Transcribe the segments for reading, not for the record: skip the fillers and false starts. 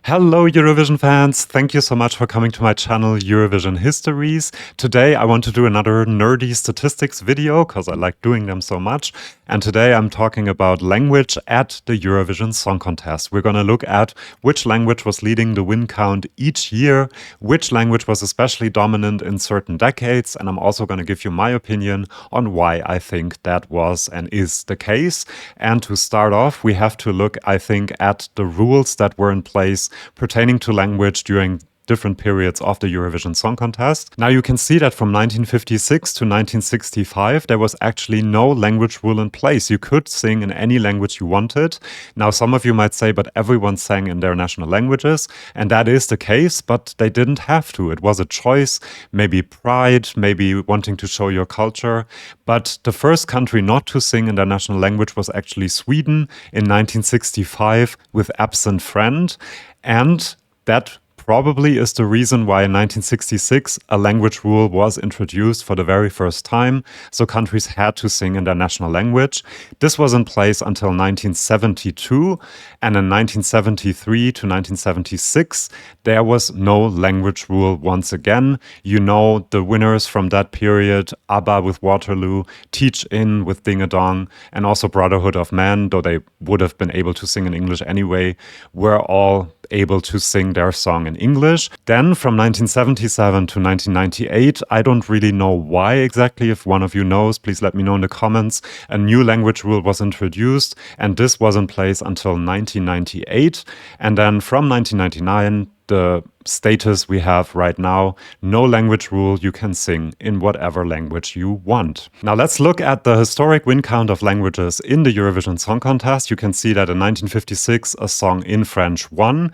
Hello, Eurovision fans! Thank you so much for coming to my channel, Eurovision Histories. Today, I want to do another nerdy statistics video because I like doing them so much. And today, I'm talking about language at the Eurovision Song Contest. We're going to look at which language was leading the win count each year, which language was especially dominant in certain decades, and I'm also going to give you my opinion on why I think that was and is the case. And to start off, we have to look, I think, at the rules that were in place pertaining to language during different periods of the Eurovision Song Contest. Now you can see that from 1956 to 1965 there was actually no language rule in place. You could sing in any language you wanted. Now some of you might say, but everyone sang in their national languages, and that is the case, but they didn't have to. It was a choice, maybe pride, maybe wanting to show your culture. But the first country not to sing in their national language was actually Sweden in 1965 with Absent Friend. And that probably is the reason why in 1966 a language rule was introduced for the very first time, so countries had to sing in their national language. This was in place until 1972, and in 1973 to 1976 there was no language rule once again. You know the winners from that period: ABBA with Waterloo, Teach In with Ding a Dong, and also Brotherhood of Man, though they would have been able to sing in English anyway, were all able to sing their song in English. Then from 1977 to 1998, I don't really know why exactly. If one of you knows, please let me know in the comments. A new language rule was introduced, and this was in place until 1998. And then from 1999, the status we have right now: no language rule, you can sing in whatever language you want. Now let's look at the historic win count of languages in the Eurovision Song Contest. You can see that in 1956 a song in French won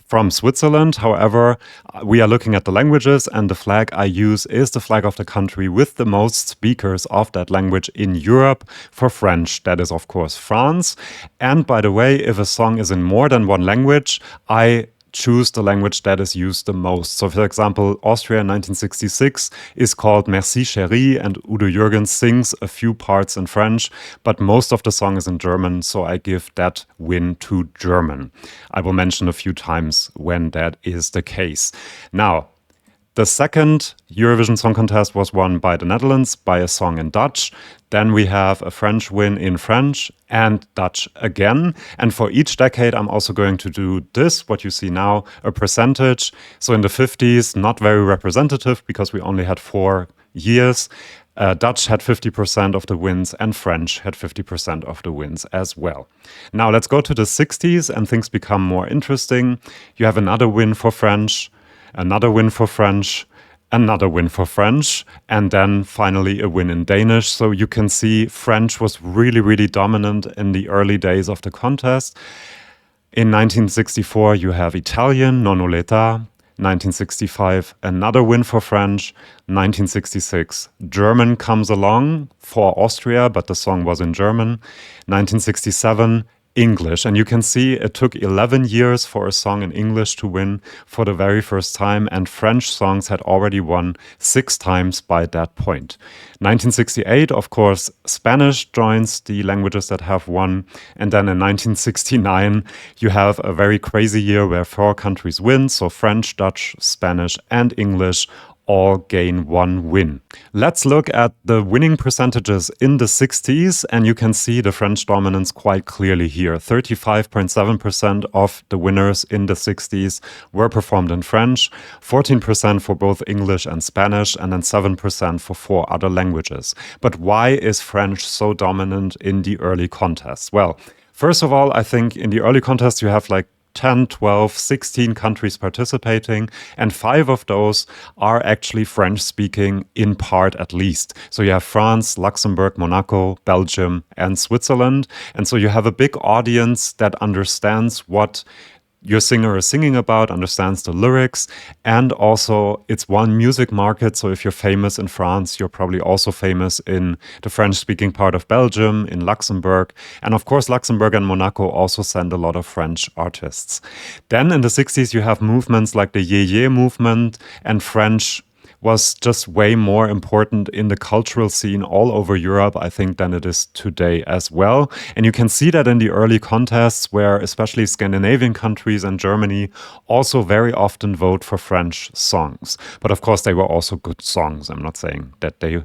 from Switzerland. However, we are looking at the languages, and the flag I use is the flag of the country with the most speakers of that language in Europe. For French, that is of course France. And by the way, if a song is in more than one language, I choose the language that is used the most. So for example, Austria in 1966 is called Merci Chérie, and Udo Jürgens sings a few parts in French, but most of the song is in German, so I give that win to German. I will mention a few times when that is the case. Now, the second Eurovision Song Contest was won by the Netherlands by a song in Dutch. Then we have a French win in French and Dutch again. And for each decade, I'm also going to do this, what you see now, a percentage. So in the 50s, not very representative because we only had 4 years. Dutch had 50% of the wins and French had 50% of the wins as well. Now let's go to the 60s and things become more interesting. You have another win for French, another win for French, another win for French, and then finally a win in Danish. So you can see French was really, really dominant in the early days of the contest. In 1964, you have Italian, Non ho l'età. 1965, another win for French. 1966, German comes along for Austria, but the song was in German. 1967, English. And you can see it took 11 years for a song in English to win for the very first time, and French songs had already won 6 times by that point. 1968, of course, Spanish joins the languages that have won, and then in 1969 you have a very crazy year where 4 countries win, so French, Dutch, Spanish and English all gain 1 win. Let's look at the winning percentages in the 60s, and you can see the French dominance quite clearly here. 35.7% of the winners in the 60s were performed in French, 14% for both English and Spanish, and then 7% for 4 other languages. But why is French so dominant in the early contests? Well, first of all, I think in the early contests you have like 10, 12, 16 countries participating, and 5 of those are actually French-speaking, in part at least. So you have France, Luxembourg, Monaco, Belgium, and Switzerland. And so you have a big audience that understands what your singer is singing about, understands the lyrics, and also it's one music market. So if you're famous in France, you're probably also famous in the French-speaking part of Belgium, in Luxembourg. And of course, Luxembourg and Monaco also send a lot of French artists. Then in the 60s, you have movements like the Yé Yé movement, and French was just way more important in the cultural scene all over Europe, I think, than it is today as well. And you can see that in the early contests where especially Scandinavian countries and Germany also very often vote for French songs. But of course, they were also good songs. I'm not saying that they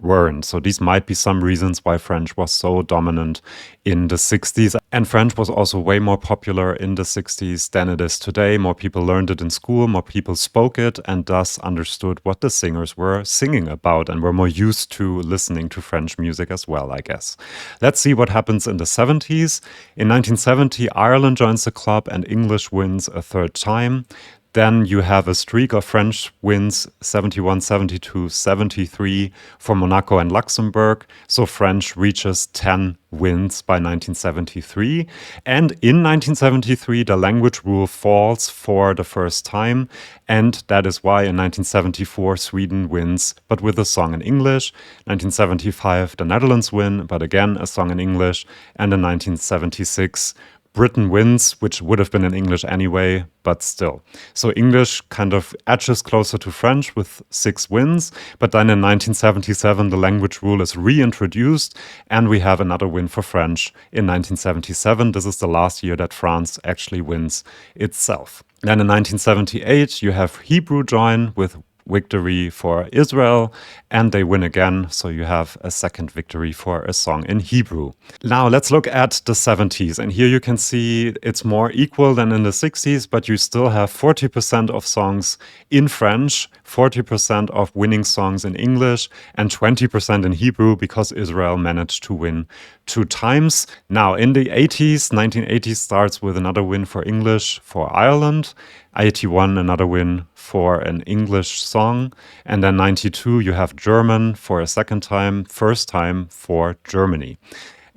weren't. So these might be some reasons why French was so dominant in the 60s. And French was also way more popular in the 60s than it is today. More people learned it in school, more people spoke it, and thus understood what the singers were singing about and were more used to listening to French music as well, I guess. Let's see what happens in the 70s. In 1970, Ireland joins the club and English wins a third time. Then you have a streak of French wins, 71, 72, 73 for Monaco and Luxembourg. So French reaches 10 wins by 1973. And in 1973, the language rule falls for the first time. And that is why in 1974, Sweden wins, but with a song in English. 1975, the Netherlands win, but again, a song in English. And in 1976, Britain wins, which would have been in English anyway, but still. So English kind of edges closer to French with 6 wins, but then in 1977 the language rule is reintroduced and we have another win for French in 1977. This is the last year that France actually wins itself. Then in 1978 you have Hebrew join with victory for Israel, and they win again, so you have a second victory for a song in Hebrew. Now let's look at the 70s, and here you can see it's more equal than in the 60s, but you still have 40% of songs in French, 40% of winning songs in English, and 20% in Hebrew because Israel managed to win 2 times. Now in the 80s, 1980s starts with another win for English for Ireland, 81 another win for an English song, and then 92 you have German for a second time, first time for Germany.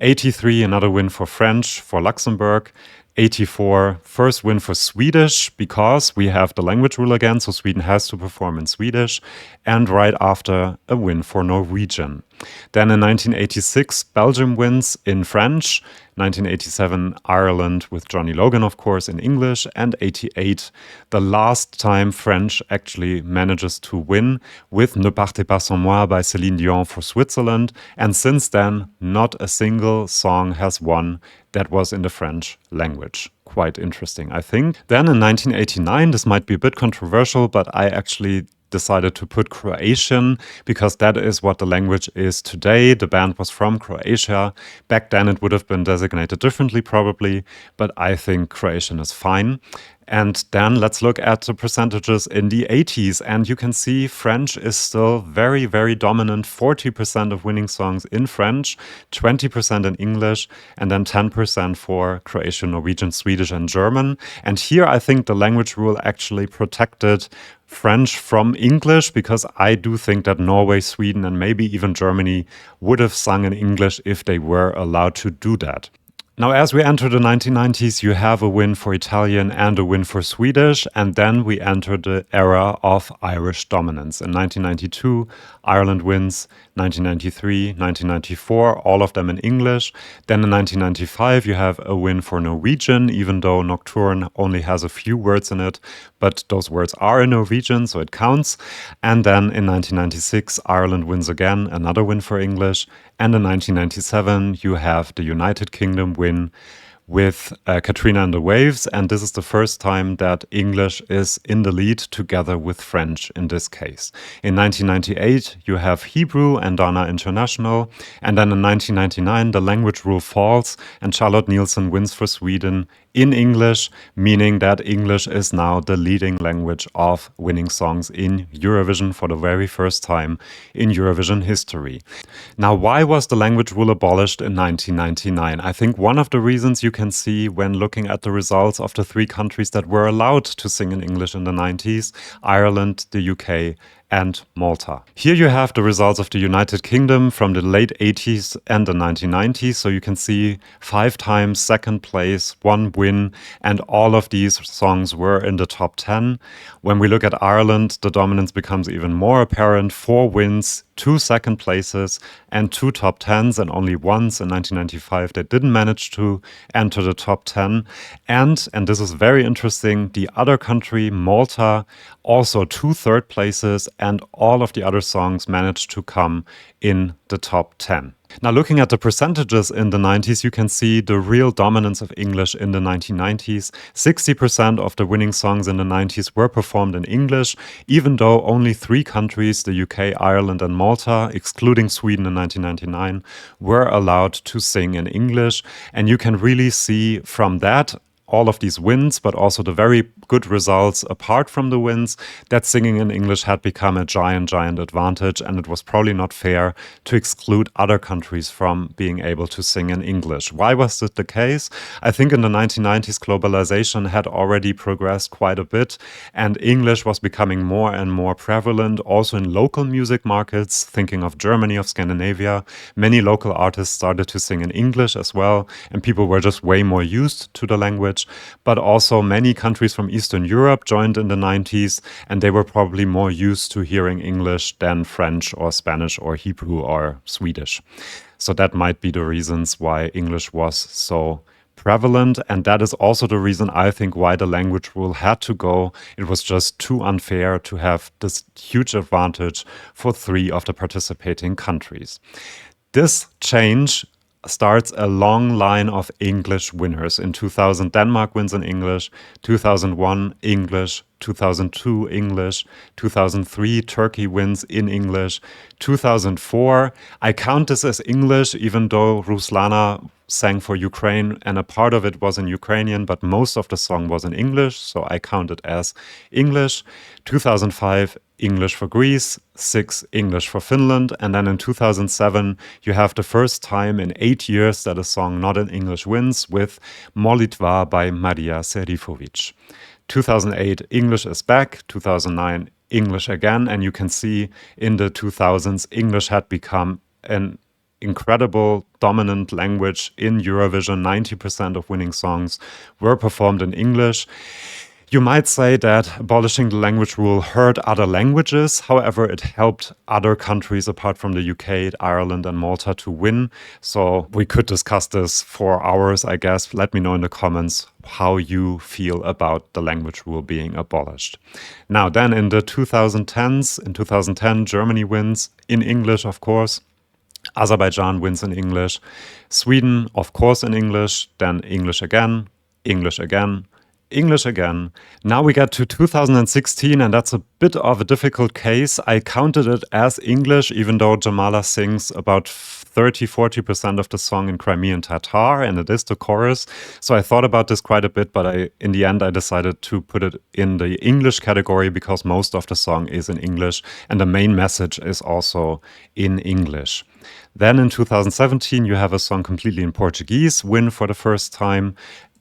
83 another win for French for Luxembourg. 84 first win for Swedish because we have the language rule again, so Sweden has to perform in Swedish, and right after a win for Norwegian. Then in 1986 Belgium wins in French, 1987 Ireland with Johnny Logan of course in English, and 88 the last time French actually manages to win with Ne partez pas sans moi by Céline Dion for Switzerland, and since then not a single song has won that was in the French language. Quite interesting, I think. Then in 1989, this might be a bit controversial, but I actually decided to put Croatian because that is what the language is today. The band was from Croatia. Back then it would have been designated differently probably, but I think Croatian is fine. And then let's look at the percentages in the 80s. And you can see French is still very, very dominant. 40% of winning songs in French, 20% in English, and then 10% for Croatian, Norwegian, Swedish, and German. And here I think the language rule actually protected French from English, because I do think that Norway, Sweden, and maybe even Germany would have sung in English if they were allowed to do that. Now, as we enter the 1990s, you have a win for Italian and a win for Swedish, and then we enter the era of Irish dominance. In 1992, Ireland wins, 1993, 1994, all of them in English. Then in 1995, you have a win for Norwegian, even though Nocturne only has a few words in it, but those words are in Norwegian, so it counts. And then in 1996, Ireland wins again, another win for English. And in 1997, you have the United Kingdom win with Katrina and the Waves, and this is the first time that English is in the lead together with French in this case. In 1998, you have Hebrew and Dana International, and then in 1999, the language rule falls, and Charlotte Nielsen wins for Sweden in English, meaning that English is now the leading language of winning songs in Eurovision for the very first time in Eurovision history. Now, why was the language rule abolished in 1999? I think one of the reasons you can see when looking at the results of the 3 countries that were allowed to sing in English in the 90s, Ireland, the UK, and Malta. Here you have the results of the United Kingdom from the late 80s and the 1990s. So you can see 5 times second place, 1 win, and all of these songs were in the top 10. When we look at Ireland, the dominance becomes even more apparent. 4 wins 2 second places, and 2 top 10s, and only once in 1995 they didn't manage to enter the top 10. And this is very interesting, the other country, Malta, also 2 third places, and all of the other songs managed to come in the top 10. Now, looking at the percentages in the 90s, you can see the real dominance of English in the 1990s. 60% of the winning songs in the 90s were performed in English, even though only 3 countries, the UK, Ireland, and Malta, excluding Sweden in 1999, were allowed to sing in English. And you can really see from that all of these wins, but also the very good results apart from the wins, that singing in English had become a giant advantage, and it was probably not fair to exclude other countries from being able to sing in English. Why was this the case? I think in the 1990s, globalization had already progressed quite a bit, and English was becoming more and more prevalent also in local music markets. Thinking of Germany, of Scandinavia, many local artists started to sing in English as well, and people were just way more used to the language. But also many countries from Eastern Europe joined in the 90s, and they were probably more used to hearing English than French or Spanish or Hebrew or Swedish. So that might be the reasons why English was so prevalent, and that is also the reason I think why the language rule had to go. It was just too unfair to have this huge advantage for 3 of the participating countries. This change starts a long line of English winners. In 2000, Denmark wins in English, 2001, English, 2002, English, 2003, Turkey wins in English, 2004, I count this as English, even though Ruslana sang for Ukraine and a part of it was in Ukrainian, but most of the song was in English, so I count it as English. 2005, English for Greece, 6 English for Finland, and then in 2007 you have the first time in 8 years that a song not in English wins with Molitva by Maria Serifovic. 2008, English is back. 2009, English again, and you can see in the 2000s English had become an incredible dominant language in Eurovision. 90% of winning songs were performed in English. You might say that abolishing the language rule hurt other languages. However, it helped other countries apart from the UK, Ireland, and Malta to win. So we could discuss this for hours, I guess. Let me know in the comments how you feel about the language rule being abolished. Now, then in the 2010s, in 2010, Germany wins in English, of course. Azerbaijan wins in English. Sweden, of course, in English. Then English again, English again, English again. Now we get to 2016, and that's a bit of a difficult case. I counted it as English, even though Jamala sings about 30-40% of the song in Crimean Tatar, and it is the chorus. So I thought about this quite a bit, but in the end I decided to put it in the English category because most of the song is in English, and the main message is also in English. Then in 2017, you have a song completely in Portuguese, win for the first time.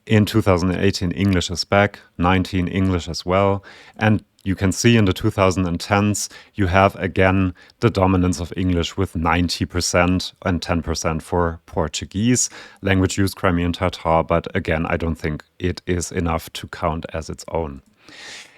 In 2018, English is back, 19 English as well. And you can see in the 2010s, you have again the dominance of English with 90% and 10% for Portuguese. Language used Crimean Tatar, but again, I don't think it is enough to count as its own.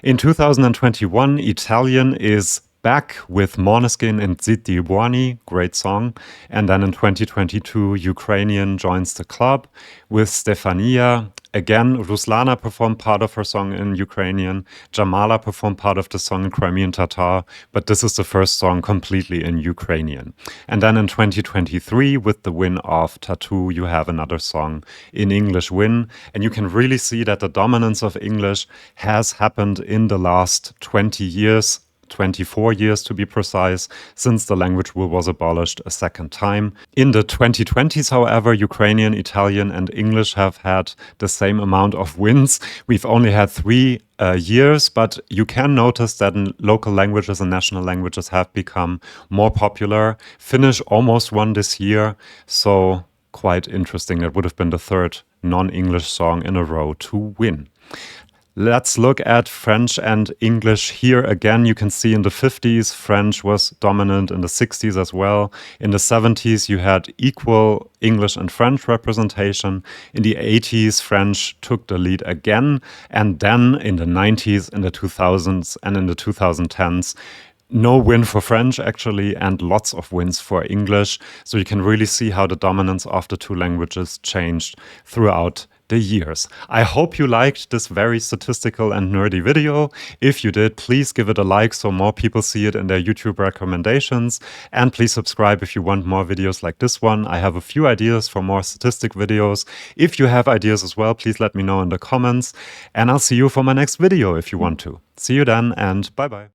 In 2021, Italian is back with Måneskin and Zitti Buoni, great song. And then in 2022, Ukrainian joins the club with Stefania. Again, Ruslana performed part of her song in Ukrainian. Jamala performed part of the song in Crimean Tatar, but this is the first song completely in Ukrainian. And then in 2023, with the win of Tattoo, you have another song in English win. And you can really see that the dominance of English has happened in the last 20 years. 24 years to be precise, since the language rule was abolished a second time. In the 2020s, however, Ukrainian, Italian, and English have had the same amount of wins. We've only had 3 years, but you can notice that local languages and national languages have become more popular. Finnish almost won this year, so quite interesting. It would have been the 3rd non-English song in a row to win. Let's look at French and English here again. You can see in the 50s, French was dominant, in the 60s as well. In the 70s, you had equal English and French representation. In the 80s, French took the lead again. And then in the 90s, in the 2000s, and in the 2010s, No win for French, actually, and lots of wins for English. So you can really see how the dominance of the two languages changed throughout the years. I hope you liked this very statistical and nerdy video. If you did, please give it a like so more people see it in their YouTube recommendations. And please subscribe if you want more videos like this one. I have a few ideas for more statistic videos. If you have ideas as well, please let me know in the comments. And I'll see you for my next video if you want to. See you then, and bye-bye.